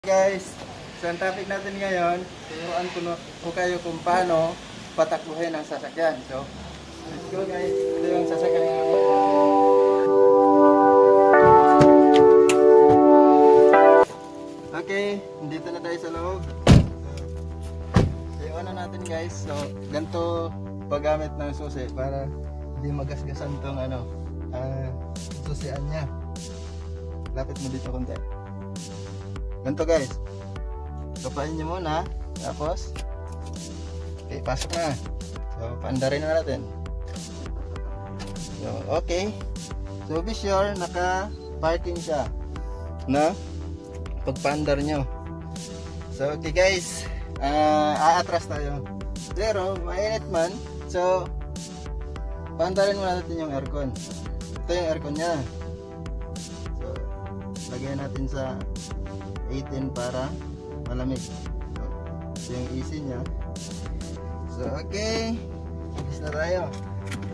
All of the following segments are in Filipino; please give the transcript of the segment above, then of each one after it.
Guys, so ang topic natin ngayon, turuan ko kayo kung paano patakbuhin ang sasakyan. So, let's go guys. Ito yung sasakyan namin. Okay, dito na tayo sa loob. So, yung ano natin guys, so ganito paggamit ng susi para hindi magasgasan tong susian niya. Lapit mo dito konti. Ganito guys, kapain nyo muna, tapos okay, pasok na. So, paandarin na natin. So, okay. So, be sure naka-parking siya na pagpaandar nyo. So, okay guys, aatras tayo. Pero, mainit man. So, paandarin muna natin yung aircon. Ito yung aircon nya. So, lagyan natin sa 18 para malamig. So, ito yung AC nya. So, okay. Alis na tayo.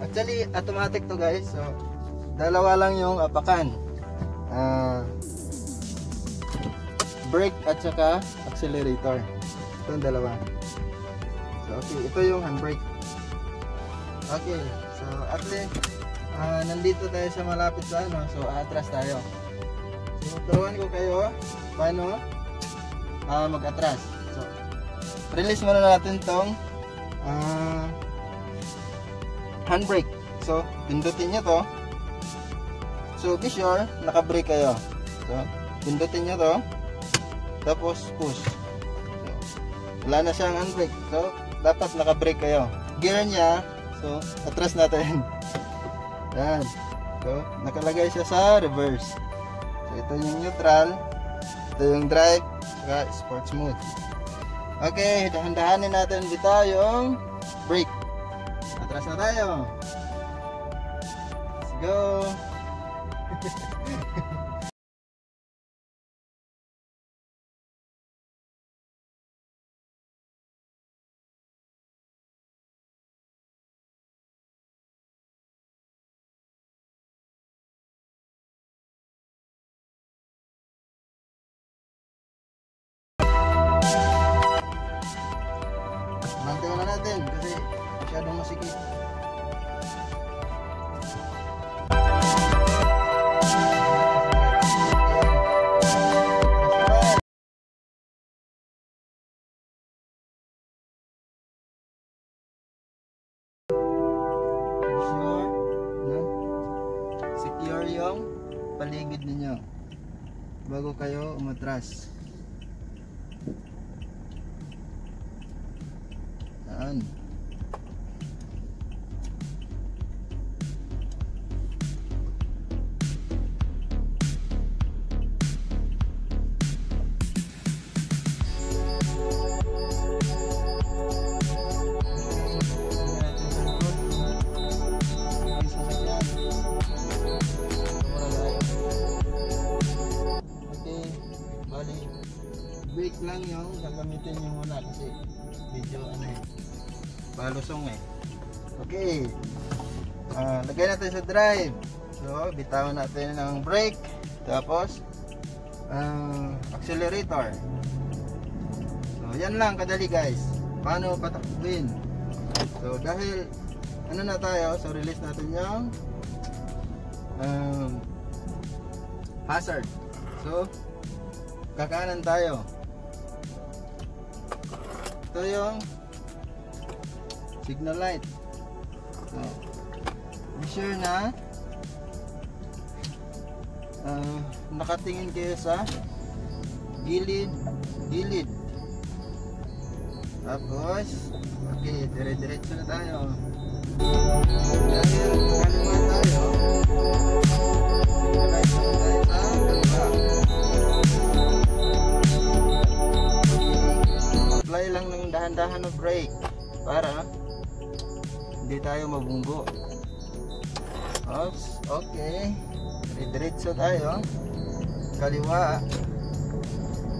Actually, automatic to guys. So, dalawa lang yung apakan. Brake at saka accelerator. Ito yung dalawa. So, okay. Ito yung handbrake. Okay. So, at least, nandito tayo sa malapit sa ano. So, atras tayo. So, turuan ko kayo paano mag-atras. So, release muna natin tong handbrake. So, pindutin nyo to. So, be sure naka-brake kayo. So, pindutin nyo to. Tapos, push. So, wala na siyang handbrake. So, dapat naka-brake kayo. Gear nya, so, atras natin. Yan. So, nakalagay siya sa reverse. So, ito yung neutral. Ito yung drive, saka sports mode. Okay, dahan-dahanin natin dito yung brake. Atras na tayo. Let's go. Bantay na natin kasi masyadong masikip. Secure yung paligid ninyo bago kayo umatras. Yan. Brake lang yung gagamitin nyo muna kasi medyo balusong Okay, lagay natin sa drive. So, bitawan natin ng brake. Tapos accelerator. So, yan lang kadali guys. Paano patakbuhin. So, dahil ano na tayo, so release natin yung hazard. So, kakanan tayo. Ito yung signal light. So, be sure na nakatingin kayo sa gilid. Tapos, okay, dire-diretso na tayo. Dahil kaliwa tayo, signal light na tayo sa kaliwa. Apply lang ng dahan-dahan ng brake para hindi tayo mabunggo. Oops, okay. Diretso tayo. Kaliwa.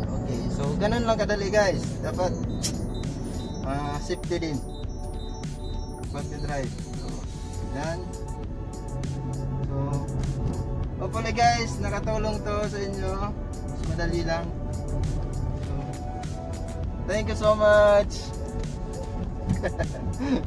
Okay, so ganun lang kadali guys. Dapat safety din pag-drive. So, yan. So, hopefully guys, nakatulong to sa inyo. Mas madali lang. Thank you so much.